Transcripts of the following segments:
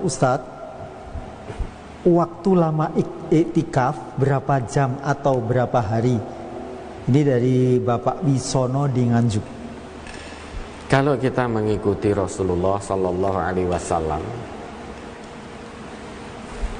Ustadz, waktu lama iktikaf berapa jam atau berapa hari? Ini dari Bapak Wisono di Nganjuk. Kalau kita mengikuti Rasulullah Sallallahu Alaihi Wasallam,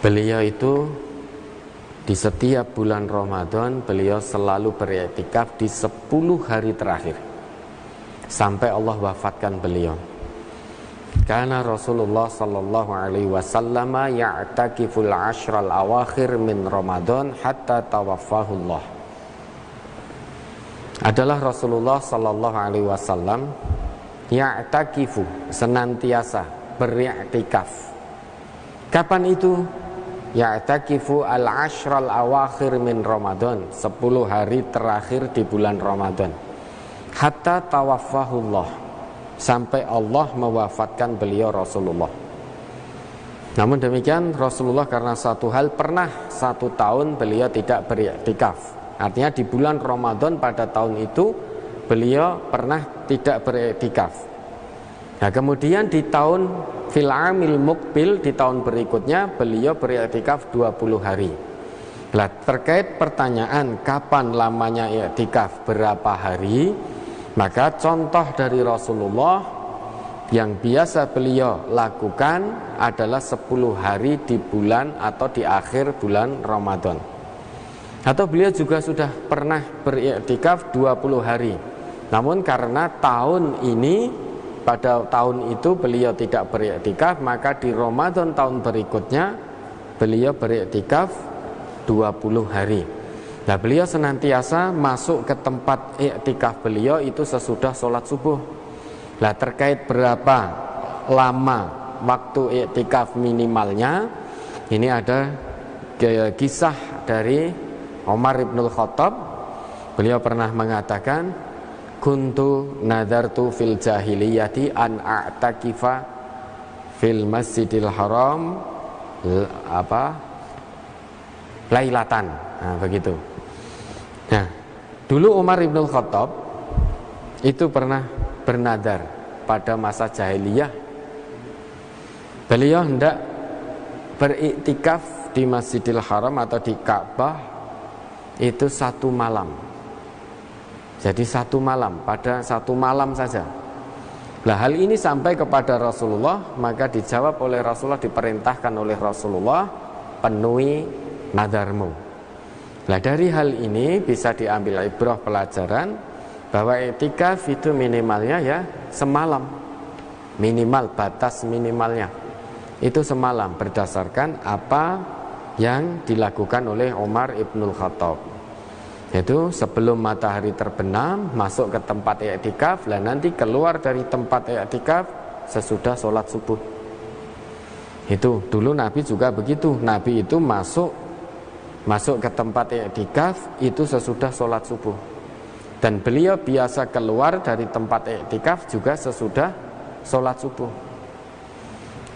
beliau itu di setiap bulan Ramadan beliau selalu beriktikaf di 10 hari terakhir sampai Allah wafatkan beliau. Karena Rasulullah Sallallahu Alaihi Wasallam ya'takiful ashral awakhir min Ramadan hatta tawaffahullah. Adalah Rasulullah Sallallahu Alaihi Wasallam ya'takifu, senantiasa beriktikaf. Kapan itu? Ya'takifu al-ashral awakhir min Ramadan, 10 hari terakhir di bulan Ramadan. Hatta tawaffahullah, sampai Allah mewafatkan beliau Rasulullah. Namun demikian Rasulullah karena satu hal pernah 1 tahun beliau tidak beriktikaf. Artinya di bulan Ramadan pada tahun itu beliau pernah tidak beriktikaf. Nah kemudian di tahun fil amil mukbil, di tahun berikutnya beliau beriktikaf 20 hari. Nah, terkait pertanyaan kapan lamanya iktikaf berapa hari, maka contoh dari Rasulullah yang biasa beliau lakukan adalah 10 hari di bulan atau di akhir bulan Ramadan. Atau beliau juga sudah pernah beriktikaf 20 hari. Namun karena tahun ini, pada tahun itu beliau tidak beriktikaf, maka di Ramadan tahun berikutnya beliau beriktikaf 20 hari. Nah beliau senantiasa masuk ke tempat iktikaf beliau itu sesudah sholat subuh. Nah terkait berapa lama waktu iktikaf minimalnya, ini ada kisah dari Umar ibn Khattab. Beliau pernah mengatakan, kuntu nadartu fil jahiliyati an a'takifa fil masjidil haram lailatan. Nah, begitu. Nah, dulu Umar ibn Khattab itu pernah bernadar pada masa jahiliyah. Beliau hendak beriktikaf di Masjidil Haram atau di Ka'bah itu 1 malam. Jadi 1 malam, pada 1 malam saja. Nah hal ini sampai kepada Rasulullah, maka dijawab oleh Rasulullah, diperintahkan oleh Rasulullah, penuhi nadarmu. Nah dari hal ini bisa diambil ibrah pelajaran bahwa iktikaf itu minimalnya ya semalam. Minimal, batas minimalnya itu semalam, berdasarkan apa yang dilakukan oleh Umar ibnul Khattab. Itu sebelum matahari terbenam masuk ke tempat i'tikaf, dan nanti keluar dari tempat i'tikaf sesudah sholat subuh. Itu dulu Nabi juga begitu. Nabi itu masuk ke tempat i'tikaf itu sesudah sholat subuh. Dan beliau biasa keluar dari tempat i'tikaf juga sesudah sholat subuh.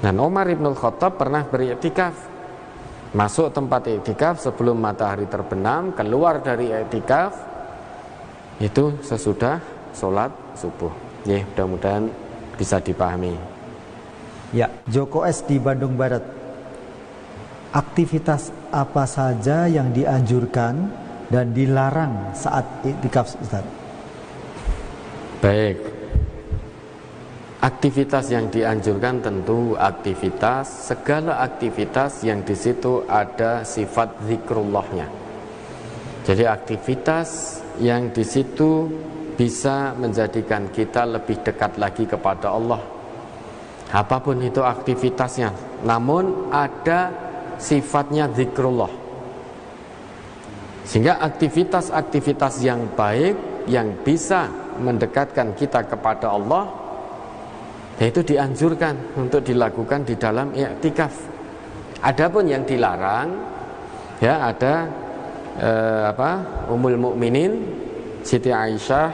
Dan Umar ibn Khattab pernah beriktikaf, masuk tempat iktikaf sebelum matahari terbenam, keluar dari iktikaf itu sesudah sholat subuh. Ya, mudah-mudahan bisa dipahami. Ya, Joko S di Bandung Barat. Aktivitas apa saja yang dianjurkan dan dilarang saat iktikaf, Ustaz? Baik. Aktivitas yang dianjurkan tentu segala aktivitas yang di situ ada sifat zikrullahnya. Jadi aktivitas yang di situ bisa menjadikan kita lebih dekat lagi kepada Allah. Apapun itu aktivitasnya, namun ada sifatnya zikrullah. Sehingga aktivitas-aktivitas yang baik yang bisa mendekatkan kita kepada Allah, yaitu dianjurkan untuk dilakukan di dalam i'tikaf. Adapun yang dilarang, ya ada Ummul Mukminin Siti Aisyah,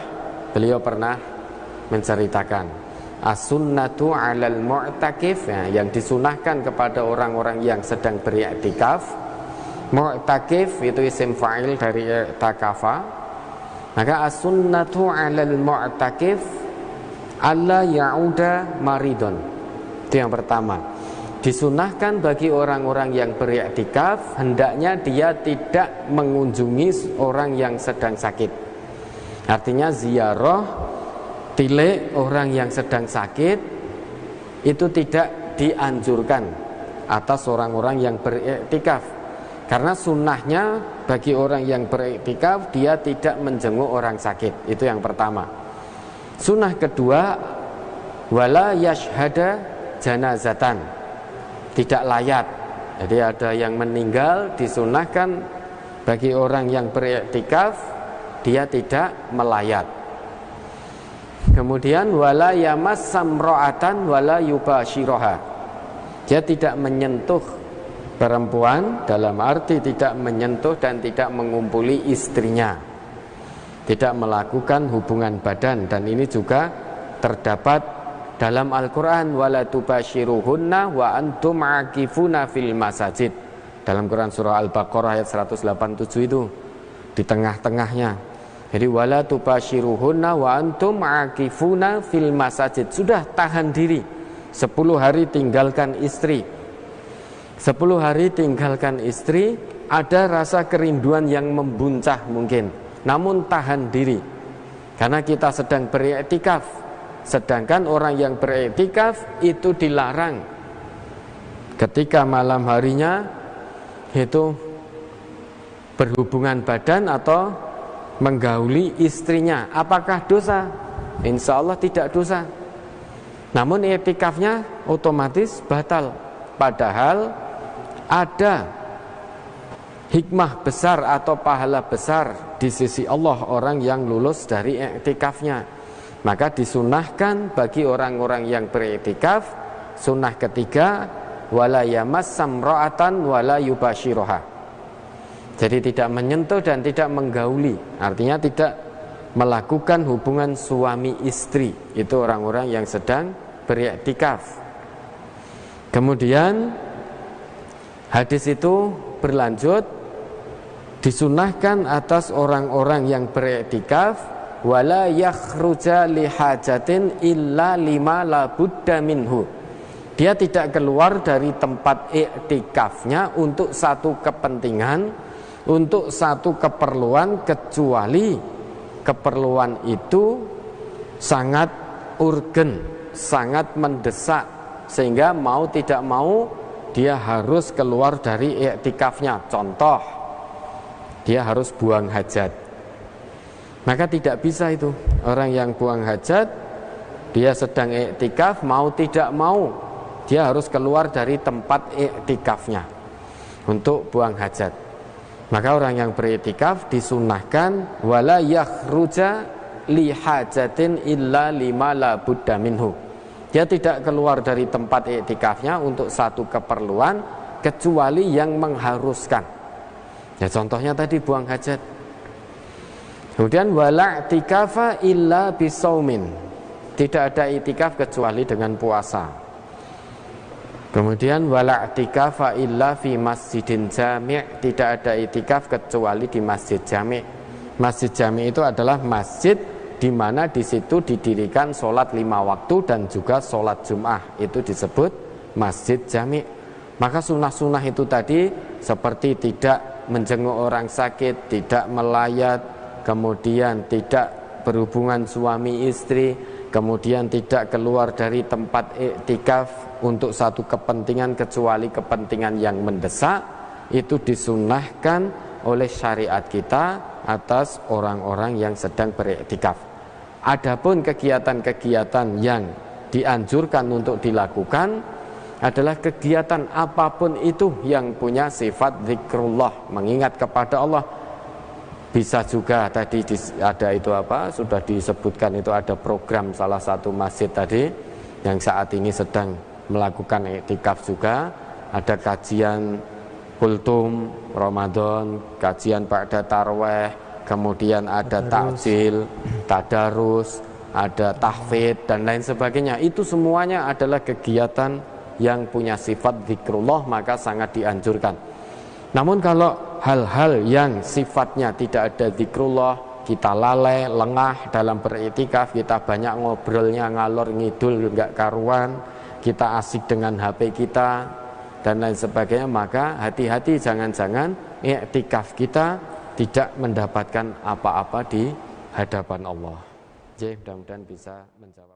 beliau pernah menceritakan as-sunnatu 'alal mu'takif, ya, yang disunahkan kepada orang-orang yang sedang beriktikaf. Mu'takif itu isim fa'il dari i'takafa. Maka as-sunnatu 'alal mu'takif alla ya'uda maridon. Itu yang pertama. disunahkan bagi orang-orang yang beriktikaf hendaknya dia tidak mengunjungi orang yang sedang sakit. Artinya ziarah tilik orang yang sedang sakit itu tidak dianjurkan atas orang-orang yang beriktikaf. Karena sunnahnya bagi orang yang beriktikaf dia tidak menjenguk orang sakit. Itu yang pertama. Sunnah kedua, wala yashhada janazatan, tidak layat. Jadi ada yang meninggal, disunahkan bagi orang yang beriktikaf dia tidak melayat. Kemudian wala yamassam ra'atan wala yubashiroha, dia tidak menyentuh perempuan, dalam arti tidak menyentuh dan tidak mengumpuli istrinya, tidak melakukan hubungan badan. Dan ini juga terdapat dalam Al-Quran, wala tubashiruhunna wa antum akifuna fil masajid. Dalam Quran surah Al-Baqarah ayat 187 itu di tengah-tengahnya. Jadi wala tubashiruhunna wa antum akifuna fil masajid, sudah tahan diri 10 hari tinggalkan istri. 10 hari tinggalkan istri, ada rasa kerinduan yang membuncah mungkin, namun tahan diri karena kita sedang beriktikaf. Sedangkan orang yang beriktikaf itu dilarang ketika malam harinya itu berhubungan badan atau menggauli istrinya. Apakah dosa? Insya Allah tidak dosa. Namun iktikafnya otomatis batal. Padahal ada hikmah besar atau pahala besar di sisi Allah orang yang lulus dari iktikafnya. Maka disunahkan bagi orang-orang yang beriktikaf, sunnah ketiga, wala yamassam ra'atan wala yubashiroha. Jadi tidak menyentuh dan tidak menggauli, artinya tidak melakukan hubungan suami istri. Itu orang-orang yang sedang beriktikaf. Kemudian hadis itu berlanjut, disunahkan atas orang-orang yang beriktikaf, wala yakhruja lihajatin illa lima la budda minhu. Dia tidak keluar dari tempat iktikafnya untuk satu kepentingan, untuk satu keperluan, kecuali keperluan itu sangat urgen, sangat mendesak, sehingga mau tidak mau dia harus keluar dari iktikafnya. Contoh, dia harus buang hajat, maka tidak bisa itu orang yang buang hajat, dia sedang iktikaf, mau tidak mau dia harus keluar dari tempat iktikafnya untuk buang hajat. Maka orang yang beriktikaf disunahkan wala yakhruja li hajatin illa lima la budda minhu. Dia tidak keluar dari tempat iktikafnya untuk satu keperluan kecuali yang mengharuskan. Ya contohnya tadi buang hajat. Kemudian wala i'tikafa illa bisaumin. Tidak ada i'tikaf kecuali dengan puasa. Kemudian wala i'tikafa illa fi masjidin jami', tidak ada i'tikaf kecuali di masjid jami'. Masjid jami' itu adalah masjid di mana di situ didirikan sholat 5 waktu dan juga sholat Jum'ah, itu disebut masjid jami'. Maka sunnah-sunnah itu tadi seperti tidak menjenguk orang sakit, tidak melayat, kemudian tidak berhubungan suami istri, kemudian tidak keluar dari tempat iktikaf untuk satu kepentingan kecuali kepentingan yang mendesak, itu disunahkan oleh syariat kita atas orang-orang yang sedang beriktikaf. Adapun kegiatan-kegiatan yang dianjurkan untuk dilakukan adalah kegiatan apapun itu yang punya sifat zikrullah, mengingat kepada Allah. Bisa juga tadi ada itu apa, sudah disebutkan itu ada program salah satu masjid tadi yang saat ini sedang melakukan iktikaf juga, ada kajian kultum Ramadan, kajian ba'da tarweh, kemudian ada takjil, tadarus, ada tahfidz dan lain sebagainya. Itu semuanya adalah kegiatan yang punya sifat zikrullah, maka sangat dianjurkan. Namun kalau hal-hal yang sifatnya tidak ada zikrullah, kita lalai, lengah dalam beriktikaf, kita banyak ngobrolnya ngalor ngidul enggak karuan, kita asik dengan HP kita dan lain sebagainya, maka hati-hati jangan-jangan i'tikaf kita tidak mendapatkan apa-apa di hadapan Allah. Mudah-mudahan bisa menjawab.